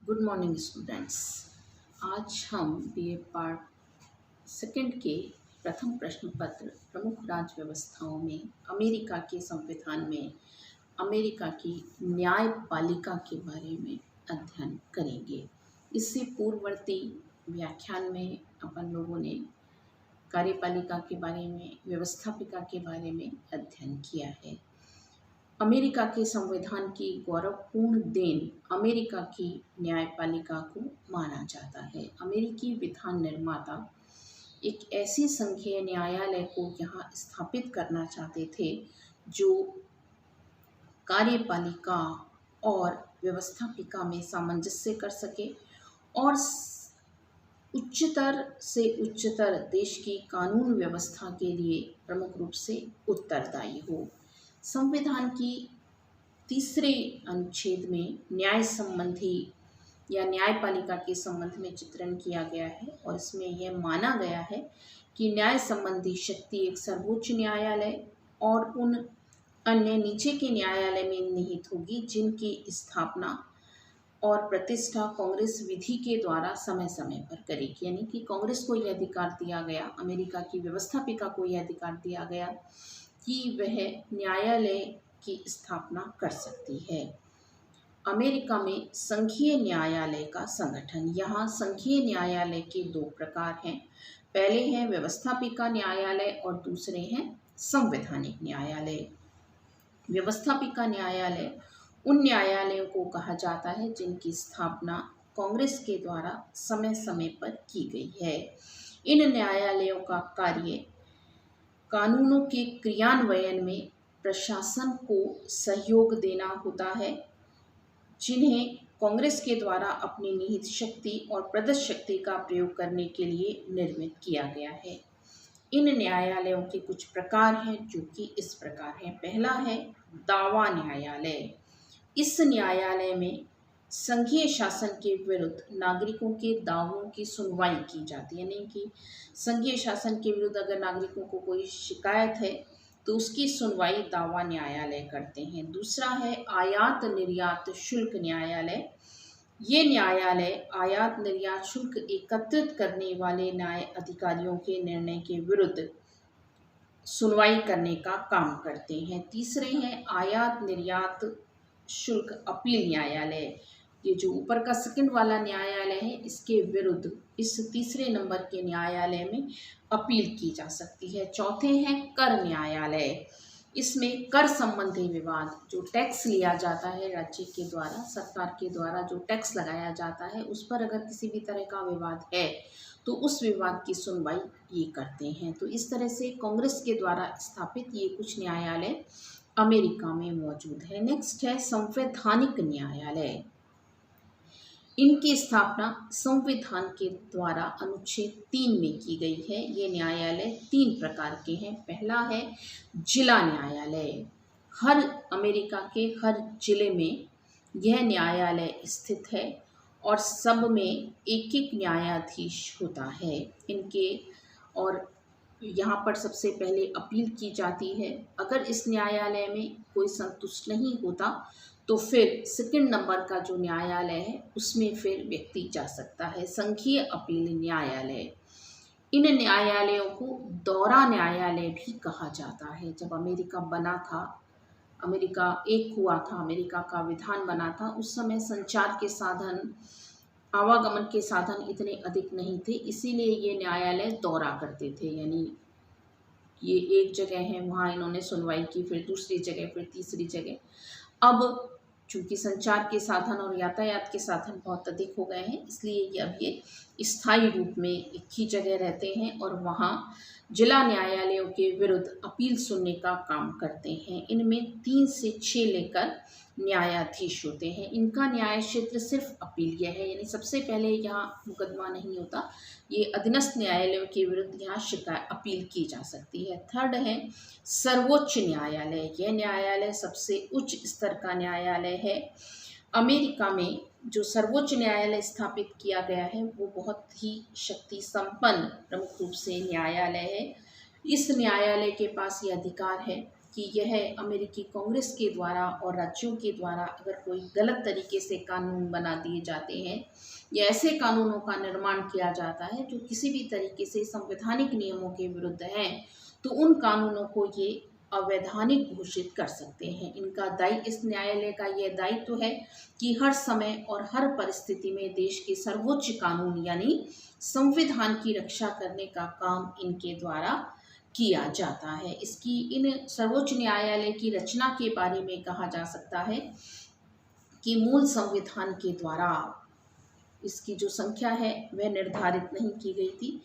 Good morning students. आज हम BA part second के प्रथम प्रश्न पत्र प्रमुख राज्य व्यवस्थाओं में अमेरिका के संविधान में अमेरिका की न्यायपालिका के बारे में अध्ययन करेंगे। इससे पूर्ववर्ती व्याख्यान में अपन लोगों ने कार्यपालिका के बारे में, व्यवस्थापिका के बारे में अध्ययन किया है। अमेरिका के संविधान की गौरवपूर्ण देन अमेरिका की न्यायपालिका को माना जाता है। अमेरिकी विधान निर्माता एक ऐसी संघीय न्यायालय को यहाँ स्थापित करना चाहते थे जो कार्यपालिका और व्यवस्थापिका में सामंजस्य कर सके और उच्चतर से उच्चतर देश की कानून व्यवस्था के लिए प्रमुख रूप से उत्तरदायी हो। संविधान की तीसरे अनुच्छेद में न्याय संबंधी या न्यायपालिका के संबंध में चित्रण किया गया है और इसमें यह माना गया है कि न्याय संबंधी शक्ति एक सर्वोच्च न्यायालय और उन अन्य नीचे के न्यायालय में निहित होगी जिनकी स्थापना और प्रतिष्ठा कांग्रेस विधि के द्वारा समय समय पर करेगी। यानी कि कांग्रेस को यह अधिकार दिया गया, अमेरिका की व्यवस्थापिका को यह अधिकार दिया गया कि वह न्यायालय की स्थापना कर सकती है। अमेरिका में संघीय न्यायालय का संगठन। यहाँ संघीय न्यायालय के दो प्रकार हैं। पहले हैं व्यवस्थापिका न्यायालय और दूसरे हैं संवैधानिक न्यायालय। व्यवस्थापिका न्यायालय उन न्यायालयों को कहा जाता है जिनकी स्थापना कांग्रेस के द्वारा समय समय पर की गई है। इन न्यायालयों का कार्य कानूनों के क्रियान्वयन में प्रशासन को सहयोग देना होता है, जिन्हें कांग्रेस के द्वारा अपनी निहित शक्ति और प्रदत्त शक्ति का प्रयोग करने के लिए निर्मित किया गया है। इन न्यायालयों के कुछ प्रकार हैं जो कि इस प्रकार हैं। पहला है दावा न्यायालय। इस न्यायालय में संघीय शासन के विरुद्ध नागरिकों के दावों की सुनवाई की जाती है। यानी कि संघीय शासन के विरुद्ध अगर नागरिकों को कोई शिकायत है तो उसकी सुनवाई दावा न्यायालय करते हैं। दूसरा है आयात निर्यात शुल्क न्यायालय। ये न्यायालय आयात निर्यात शुल्क एकत्रित करने वाले न्याय अधिकारियों के निर्णय के विरुद्ध सुनवाई करने का काम करते हैं। तीसरे हैं आयात निर्यात शुल्क अपील न्यायालय। ये जो ऊपर का सेकंड वाला न्यायालय है, इसके विरुद्ध इस तीसरे नंबर के न्यायालय में अपील की जा सकती है। चौथे हैं कर न्यायालय। इसमें कर संबंधी विवाद, जो टैक्स लिया जाता है राज्य के द्वारा, सरकार के द्वारा जो टैक्स लगाया जाता है, उस पर अगर किसी भी तरह का विवाद है तो उस विवाद की सुनवाई ये करते हैं। तो इस तरह से कांग्रेस के द्वारा स्थापित ये कुछ न्यायालय अमेरिका में मौजूद है। नेक्स्ट है संवैधानिक न्यायालय। इनकी स्थापना संविधान के द्वारा अनुच्छेद 3 में की गई है। ये न्यायालय 3 प्रकार के हैं। पहला है जिला न्यायालय। हर अमेरिका के हर जिले में यह न्यायालय स्थित है और सब में एक एक न्यायाधीश होता है इनके, और यहाँ पर सबसे पहले अपील की जाती है। अगर इस न्यायालय में कोई संतुष्ट नहीं होता तो फिर सेकंड नंबर का जो न्यायालय है उसमें फिर व्यक्ति जा सकता है, संघीय अपील न्यायालय। इन न्यायालयों को दौरा न्यायालय भी कहा जाता है। जब अमेरिका बना था, अमेरिका एक हुआ था, अमेरिका का विधान बना था, उस समय संचार के साधन, आवागमन के साधन इतने अधिक नहीं थे, इसीलिए ये न्यायालय दौरा करते थे। यानी ये एक जगह है, वहाँ इन्होंने सुनवाई की, फिर दूसरी जगह, फिर तीसरी जगह। अब चूँकि संचार के साधन और यातायात के साधन बहुत अधिक हो गए हैं, इसलिए ये अब ये स्थायी रूप में एक ही जगह रहते हैं और वहाँ जिला न्यायालयों के विरुद्ध अपील सुनने का काम करते हैं। इनमें 3 से 6 लेकर न्यायाधीश होते हैं। इनका न्याय क्षेत्र सिर्फ अपीलीय है, यानी सबसे पहले यहाँ मुकदमा नहीं होता, ये अधीनस्थ न्यायालयों के विरुद्ध यहाँ शिकायत अपील की जा सकती है। थर्ड है सर्वोच्च न्यायालय। यह न्यायालय सबसे उच्च स्तर का न्यायालय है। अमेरिका में जो सर्वोच्च न्यायालय स्थापित किया गया है वो बहुत ही शक्ति संपन्न प्रमुख रूप से न्यायालय है। इस न्यायालय के पास ये अधिकार है कि यह अमेरिकी कांग्रेस के द्वारा और राज्यों के द्वारा अगर कोई गलत तरीके से कानून बना दिए जाते हैं या ऐसे कानूनों का निर्माण किया जाता है जो किसी भी तरीके से संवैधानिक नियमों के विरुद्ध हैं, तो उन कानूनों को ये अवैधानिक घोषित कर सकते हैं। इस न्यायालय का यह दायित्व है कि हर समय और हर परिस्थिति में देश के सर्वोच्च कानून यानी संविधान की रक्षा करने का काम इनके द्वारा किया जाता है। इन सर्वोच्च न्यायालय की रचना के बारे में कहा जा सकता है कि मूल संविधान के द्वारा इसकी जो संख्या है वह निर्धारित नहीं की गई थी।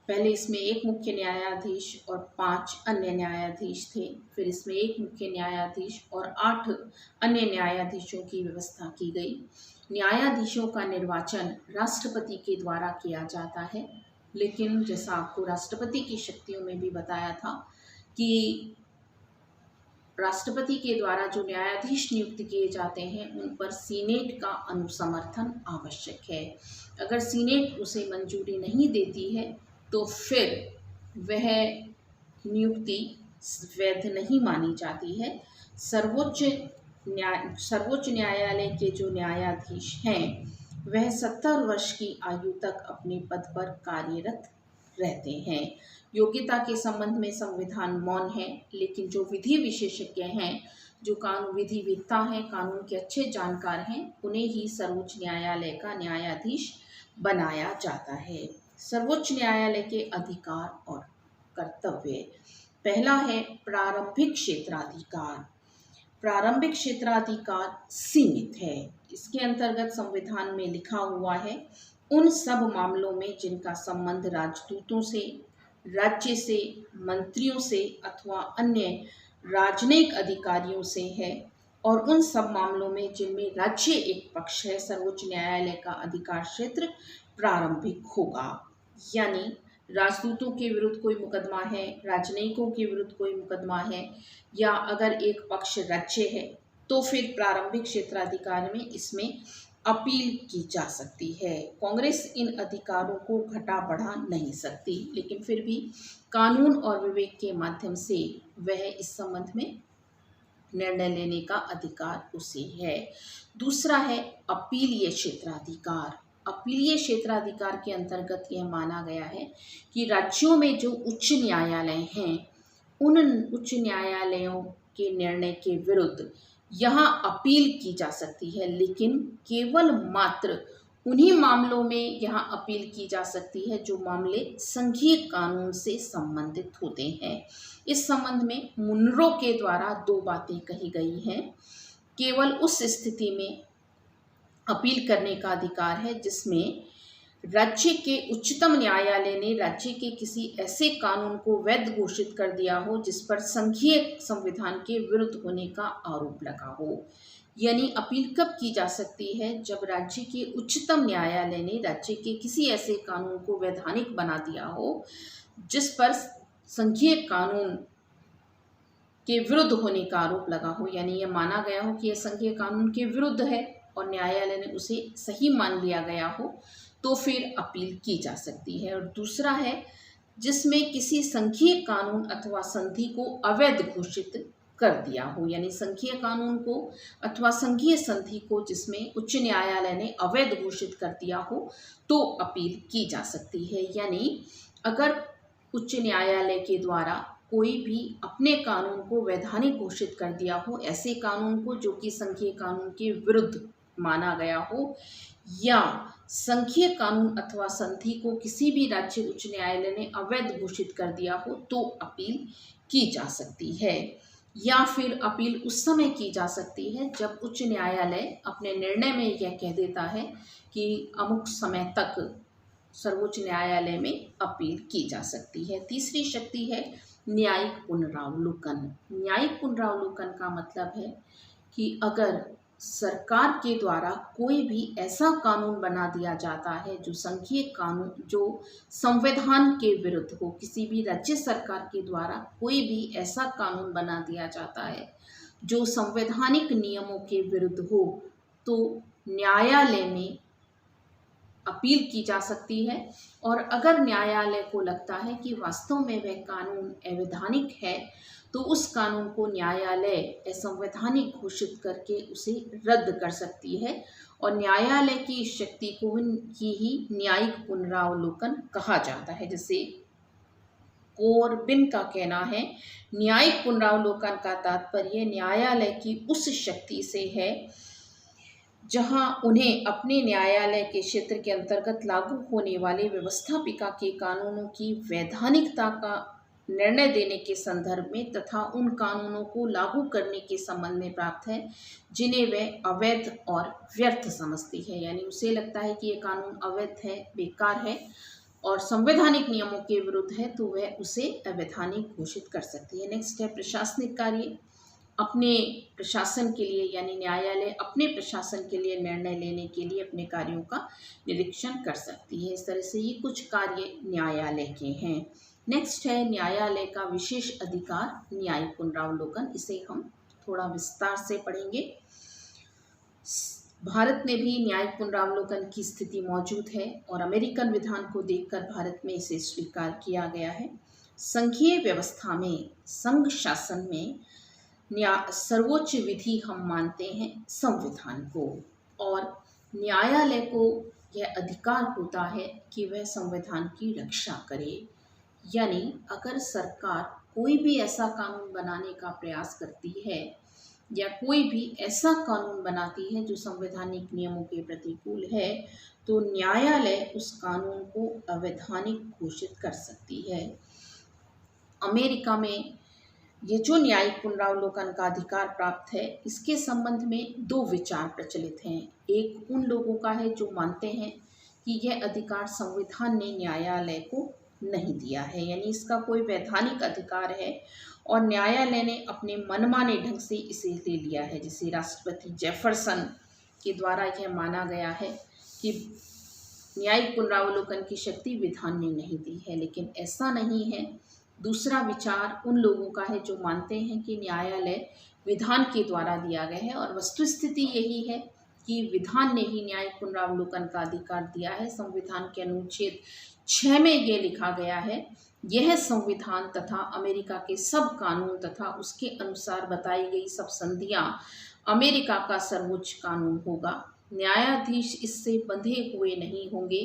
पहले इसमें एक मुख्य न्यायाधीश और 5 अन्य न्यायाधीश थे। फिर इसमें एक मुख्य न्यायाधीश और 8 अन्य न्यायाधीशों की व्यवस्था की गई। न्यायाधीशों का निर्वाचन राष्ट्रपति के द्वारा किया जाता है, लेकिन जैसा आपको राष्ट्रपति की शक्तियों में भी बताया था कि राष्ट्रपति के द्वारा जो न्यायाधीश नियुक्त किए जाते हैं उन पर सीनेट का अनुसमर्थन आवश्यक है। अगर सीनेट उसे मंजूरी नहीं देती है तो फिर वह नियुक्ति वैध नहीं मानी जाती है। सर्वोच्च न्यायालय के जो न्यायाधीश हैं वह 70 वर्ष की आयु तक अपने पद पर कार्यरत रहते हैं। योग्यता के संबंध में संविधान मौन है, लेकिन जो विधि विशेषज्ञ हैं, जो कानून विधिवेत्ता हैं, कानून के अच्छे जानकार हैं, उन्हें ही सर्वोच्च न्यायालय का न्यायाधीश बनाया जाता है। सर्वोच्च न्यायालय के अधिकार और कर्तव्य। पहला है प्रारंभिक क्षेत्राधिकार। प्रारंभिक क्षेत्राधिकार सीमित है। इसके अंतर्गत संविधान में लिखा हुआ है उन सब मामलों में जिनका संबंध राजदूतों से, राज्य से, मंत्रियों से अथवा अन्य राजनयिक अधिकारियों से है, और उन सब मामलों में जिनमें राज्य एक पक्ष है, सर्वोच्च न्यायालय का अधिकार क्षेत्र प्रारंभिक होगा। यानी राजदूतों के विरुद्ध कोई मुकदमा है, राजनयिकों के विरुद्ध कोई मुकदमा है, या अगर एक पक्ष राज्य है तो फिर प्रारंभिक क्षेत्राधिकार में इसमें अपील की जा सकती है। कांग्रेस इन अधिकारों को घटा बढ़ा नहीं सकती, लेकिन फिर भी कानून और विवेक के माध्यम से वह इस संबंध में निर्णय लेने का अधिकार उसे है। दूसरा है अपीलीय क्षेत्राधिकार। अपीलीय क्षेत्राधिकार के अंतर्गत यह माना गया है कि राज्यों में जो उच्च न्यायालय हैं उन उच्च न्यायालयों के निर्णय के विरुद्ध यहाँ अपील की जा सकती है, लेकिन केवल मात्र उन्हीं मामलों में यहाँ अपील की जा सकती है जो मामले संघीय कानून से संबंधित होते हैं। इस संबंध में मुनरो के द्वारा 2 बातें कही गई हैं। केवल उस स्थिति में अपील करने का अधिकार है जिसमें राज्य के उच्चतम न्यायालय ने राज्य के किसी ऐसे कानून को वैध घोषित कर दिया हो जिस पर संघीय संविधान के विरुद्ध होने का आरोप लगा हो। यानी अपील कब की जा सकती है? जब राज्य के उच्चतम न्यायालय ने राज्य के किसी ऐसे कानून को वैधानिक बना दिया हो जिस पर संघीय कानून के विरुद्ध होने का आरोप लगा हो, यानी यह माना गया हो कि यह संघीय कानून के विरुद्ध है और न्यायालय ने उसे सही मान लिया गया हो, तो फिर अपील की जा सकती है। और दूसरा है जिसमें किसी संघीय कानून अथवा संधि को अवैध घोषित कर दिया हो, यानी संघीय कानून को अथवा संघीय संधि को जिसमें उच्च न्यायालय ने अवैध घोषित कर दिया हो तो अपील की जा सकती है। यानी अगर उच्च न्यायालय के द्वारा कोई भी अपने कानून को वैधानिक घोषित कर दिया हो, ऐसे कानून को जो कि संघीय कानून के विरुद्ध माना गया हो, या संघीय कानून अथवा संधि को किसी भी राज्य उच्च न्यायालय ने अवैध घोषित कर दिया हो, तो अपील की जा सकती है। या फिर अपील उस समय की जा सकती है जब उच्च न्यायालय अपने निर्णय में यह कह देता है कि अमुक समय तक सर्वोच्च न्यायालय में अपील की जा सकती है। तीसरी शक्ति है न्यायिक पुनरावलोकन। न्यायिक पुनरावलोकन का मतलब है कि अगर सरकार के द्वारा कोई भी ऐसा कानून बना दिया जाता है जो संघीय कानून, जो संविधान के विरुद्ध हो, किसी भी राज्य सरकार के द्वारा कोई भी ऐसा कानून बना दिया जाता है जो संवैधानिक नियमों के विरुद्ध हो, तो न्यायालय में अपील की जा सकती है। और अगर न्यायालय को लगता है कि वास्तव में वह कानून अवैधानिक है तो उस कानून को न्यायालय असंवैधानिक घोषित करके उसे रद्द कर सकती है। और न्यायालय की इस शक्ति को ही न्यायिक पुनरावलोकन कहा जाता है। जैसे कोरबिन का कहना है, न्यायिक पुनरावलोकन का तात्पर्य न्यायालय की उस शक्ति से है जहां उन्हें अपने न्यायालय के क्षेत्र के अंतर्गत लागू होने वाले व्यवस्थापिका के कानूनों की वैधानिकता का निर्णय देने के संदर्भ में तथा उन कानूनों को लागू करने के संबंध में प्राप्त है जिन्हें वह अवैध और व्यर्थ समझती है। यानी उसे लगता है कि ये कानून अवैध है, बेकार है और संवैधानिक नियमों के विरुद्ध है, तो वह उसे अवैधानिक घोषित कर सकती है। नेक्स्ट है प्रशासनिक कार्य। अपने प्रशासन के लिए यानी न्यायालय अपने प्रशासन के लिए निर्णय लेने के लिए अपने कार्यों का निरीक्षण कर सकती है। इस तरह से ये कुछ कार्य न्यायालय के हैं। नेक्स्ट है न्यायालय का विशेष अधिकार न्यायिक पुनरावलोकन। इसे हम थोड़ा विस्तार से पढ़ेंगे। भारत में भी न्यायिक पुनरावलोकन की स्थिति मौजूद है और अमेरिकन विधान को देखकर भारत में इसे स्वीकार किया गया है। संघीय व्यवस्था में संघ शासन में सर्वोच्च विधि हम मानते हैं संविधान को, और न्यायालय को यह अधिकार होता है कि वह संविधान की रक्षा करे। यानी अगर सरकार कोई भी ऐसा कानून बनाने का प्रयास करती है या कोई भी ऐसा कानून बनाती है जो संवैधानिक नियमों के प्रतिकूल है तो न्यायालय उस कानून को अवैधानिक घोषित कर सकती है। अमेरिका में ये जो न्यायिक पुनरावलोकन का अधिकार प्राप्त है, इसके संबंध में दो विचार प्रचलित हैं। एक उन लोगों का है जो मानते हैं कि यह अधिकार संविधान ने न्यायालय को नहीं दिया है, यानी इसका कोई वैधानिक अधिकार है और न्यायालय ने अपने मनमाने ढंग से इसे ले लिया है। जैसे राष्ट्रपति जेफरसन के द्वारा यह माना गया है कि न्यायिक पुनरावलोकन की शक्ति विधान ने नहीं दी है, लेकिन ऐसा नहीं है। दूसरा विचार उन लोगों का है जो मानते हैं कि न्यायालय विधान के द्वारा दिया गया है और वस्तुस्थिति यही है कि विधान ने ही न्यायिक पुनरावलोकन का अधिकार दिया है। संविधान के अनुच्छेद 6 में ये लिखा गया है, यह संविधान तथा अमेरिका के सब कानून तथा उसके अनुसार बताई गई सब संधियां अमेरिका का सर्वोच्च कानून होगा। न्यायाधीश इससे बंधे हुए नहीं होंगे।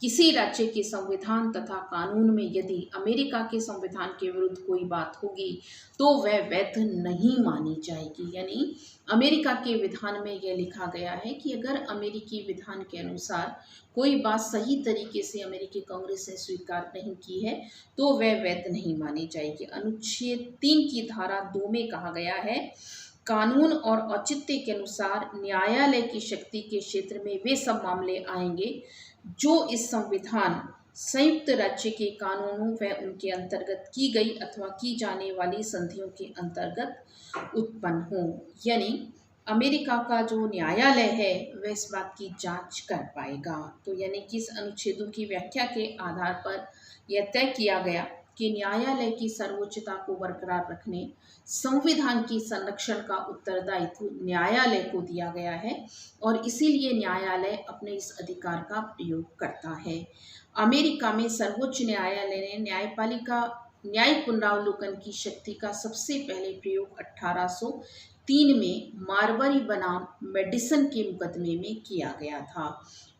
किसी राज्य के संविधान तथा कानून में यदि अमेरिका के संविधान के विरुद्ध कोई बात होगी तो वह वैध नहीं मानी जाएगी। यानी अमेरिका के विधान में यह लिखा गया है कि अगर अमेरिकी विधान के अनुसार कोई बात सही तरीके से अमेरिकी कांग्रेस ने स्वीकार नहीं की है तो वह वैध नहीं मानी जाएगी। अनुच्छेद 3 की धारा 2 में कहा गया है, कानून और औचित्य के अनुसार न्यायालय की शक्ति के क्षेत्र में वे सब मामले आएंगे जो इस संविधान संयुक्त राज्य के कानूनों व उनके अंतर्गत की गई अथवा की जाने वाली संधियों के अंतर्गत उत्पन्न हो। यानी अमेरिका का जो न्यायालय है वह इस बात की जांच कर पाएगा। तो यानी कि इस अनुच्छेदों की व्याख्या के आधार पर यह तय किया गया कि न्यायालय की सर्वोच्चता को बरकरार रखने संविधान की संरक्षण का उत्तरदायित्व न्यायालय को दिया गया है और इसीलिए न्यायालय अपने इस अधिकार का प्रयोग करता है। अमेरिका में सर्वोच्च न्यायालय ने न्यायिक पुनरावलोकन की शक्ति का सबसे पहले प्रयोग 1803 में मारबरी बनाम मेडिसन के मुकदमे में किया गया था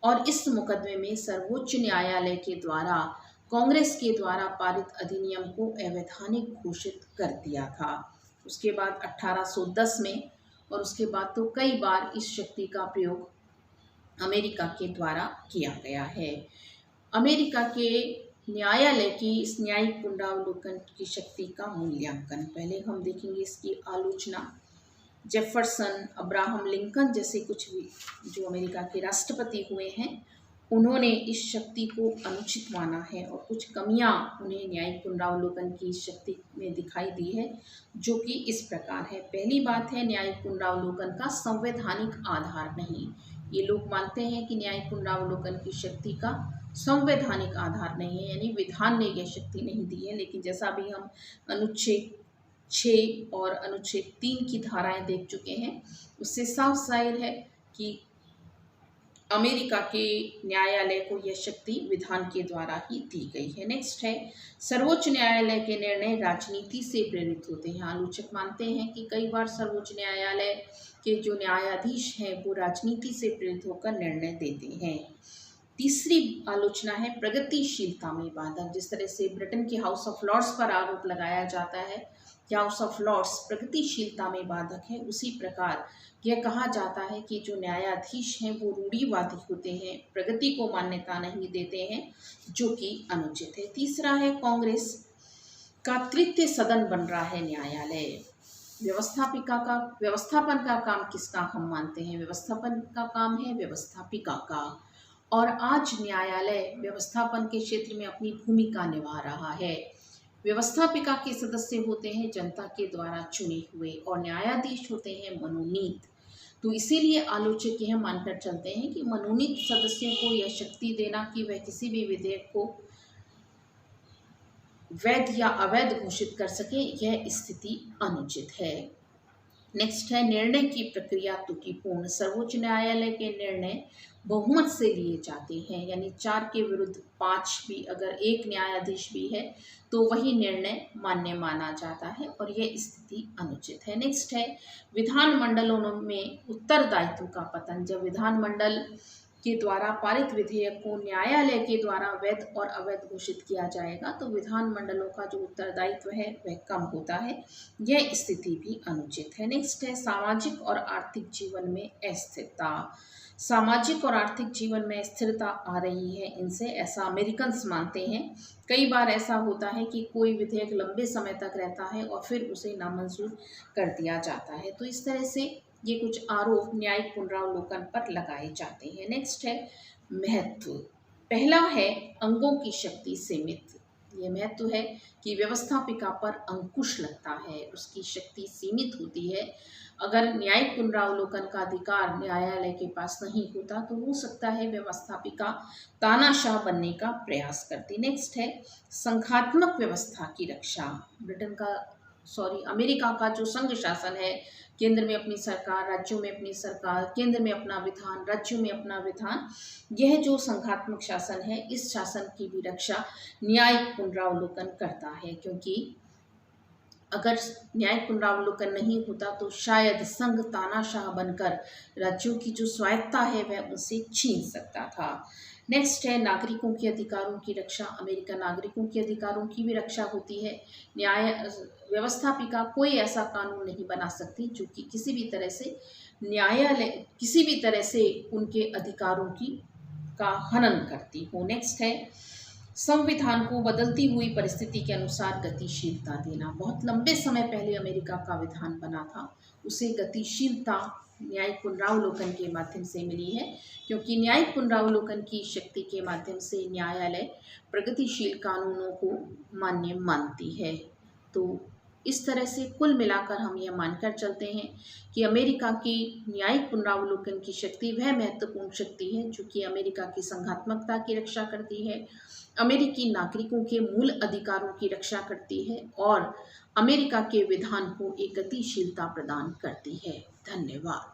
और इस मुकदमे में सर्वोच्च न्यायालय के द्वारा कांग्रेस के द्वारा पारित अधिनियम को अवैधानिक घोषित कर दिया था। उसके बाद 1810 में और उसके बाद तो कई बार इस शक्ति का प्रयोग अमेरिका के द्वारा किया गया है। अमेरिका के न्यायालय की इस न्यायिक पुनरावलोकन की शक्ति का मूल्यांकन, पहले हम देखेंगे इसकी आलोचना। जेफरसन, अब्राहम लिंकन जैसे कुछ भी जो अमेरिका के राष्ट्रपति हुए हैं उन्होंने इस शक्ति को अनुचित माना है और कुछ कमियां उन्हें न्यायिक पुनरावलोकन की शक्ति में दिखाई दी है, जो कि इस प्रकार है। पहली बात है, न्यायिक पुनरावलोकन का संवैधानिक आधार नहीं। ये लोग मानते हैं कि न्यायिक पुनरावलोकन की शक्ति का संवैधानिक आधार नहीं है, यानी विधान ने यह शक्ति नहीं दी है। लेकिन जैसा भी हम अनुच्छेद 6 और अनुच्छेद 3 की धाराएं देख चुके हैं, उससे साफ जाहिर है कि अमेरिका के न्यायालय को यह शक्ति विधान के द्वारा ही दी गई है। नेक्स्ट है, सर्वोच्च न्यायालय के निर्णय राजनीति से प्रेरित होते हैं। आलोचक मानते हैं कि कई बार सर्वोच्च न्यायालय के जो न्यायाधीश हैं वो राजनीति से प्रेरित होकर निर्णय देते हैं। तीसरी आलोचना है प्रगतिशीलता में बाधक। जिस तरह से ब्रिटेन के हाउस ऑफ लॉर्ड्स पर आरोप लगाया जाता है कि हाउस ऑफ लॉर्ड्स प्रगतिशीलता में बाधक है, उसी प्रकार यह कहा जाता है कि जो न्यायाधीश हैं वो रूढ़िवादी होते हैं, प्रगति को मान्यता नहीं देते हैं, जो कि अनुचित है। तीसरा है कांग्रेस का तृतीय सदन बन रहा है न्यायालय। व्यवस्थापन का काम किसका हम मानते हैं? व्यवस्थापन का काम है व्यवस्थापिका का, और आज न्यायालय व्यवस्थापन के क्षेत्र में अपनी भूमिका निभा रहा है। व्यवस्थापिका के सदस्य होते हैं जनता के द्वारा चुने हुए और न्यायाधीश होते हैं मनोनीत। तो इसीलिए आलोचक यह मानकर चलते हैं कि मनोनीत सदस्यों को यह शक्ति देना कि वह किसी भी विधेयक को वैध या अवैध घोषित कर सके, यह स्थिति अनुचित है। नेक्स्ट है निर्णय की प्रक्रिया त्रुटिपूर्ण। सर्वोच्च न्यायालय के निर्णय बहुमत से लिए जाते हैं, यानी 4 के विरुद्ध 5 भी अगर एक न्यायाधीश भी है तो वही निर्णय मान्य माना जाता है, और यह स्थिति अनुचित है। नेक्स्ट है विधानमंडलों में उत्तरदायित्व का पतन। जब विधानमंडल के द्वारा पारित विधेयक को न्यायालय के द्वारा वैध और अवैध घोषित किया जाएगा तो विधानमंडलों का जो उत्तरदायित्व है वह कम होता है, यह स्थिति भी अनुचित है। नेक्स्ट है सामाजिक और आर्थिक जीवन में अस्थिरता। सामाजिक और आर्थिक जीवन में स्थिरता आ रही है इनसे, ऐसा अमेरिकन्स मानते हैं। कई बार ऐसा होता है कि कोई विधेयक लंबे समय तक रहता है और फिर उसे नामंजूर कर दिया जाता है। तो इस तरह से ये कुछ आरोप न्यायिक पुनरावलोकन पर लगाए जाते हैं। नेक्स्ट है महत्व। पहला है अंगों की शक्ति सीमित। ये महत्व है कि व्यवस्थापिका पर अंकुश लगता है, उसकी शक्ति सीमित होती है। अगर न्यायिक पुनरावलोकन का अधिकार न्यायालय के पास नहीं होता तो हो सकता है व्यवस्थापिका तानाशाह बनने का प्रयास करती। नेक्स्ट है संघात्मक व्यवस्था की रक्षा। अमेरिका का जो संघ शासन है, केंद्र में अपनी सरकार, राज्यों में अपनी सरकार, केंद्र में अपना विधान, राज्यों में अपना विधान, यह जो संघात्मक शासन है इस शासन की भी रक्षा न्यायिक पुनरावलोकन करता है, क्योंकि अगर न्यायिक पुनरावलोकन नहीं होता तो शायद संघ तानाशाह बनकर राज्यों की जो स्वायत्ता है वह उनसे छीन सकता था। नेक्स्ट है नागरिकों के अधिकारों की रक्षा। अमेरिकन नागरिकों के अधिकारों की भी रक्षा होती है। व्यवस्थापिका कोई ऐसा कानून नहीं बना सकती जो कि किसी भी तरह से उनके अधिकारों का हनन करती हो। नेक्स्ट है संविधान को बदलती हुई परिस्थिति के अनुसार गतिशीलता देना। बहुत लंबे समय पहले अमेरिका का विधान बना था, उसे गतिशीलता न्यायिक पुनरावलोकन के माध्यम से मिली है, क्योंकि न्यायिक पुनरावलोकन की शक्ति के माध्यम से न्यायालय प्रगतिशील कानूनों को मान्य मानती है। तो इस तरह से कुल मिलाकर हम यह मानकर चलते हैं कि अमेरिका की न्यायिक पुनरावलोकन की शक्ति वह महत्वपूर्ण शक्ति है जो कि अमेरिका की संघात्मकता की रक्षा करती है, अमेरिकी नागरिकों के मूल अधिकारों की रक्षा करती है और अमेरिका के विधान को एक गतिशीलता प्रदान करती है। धन्यवाद।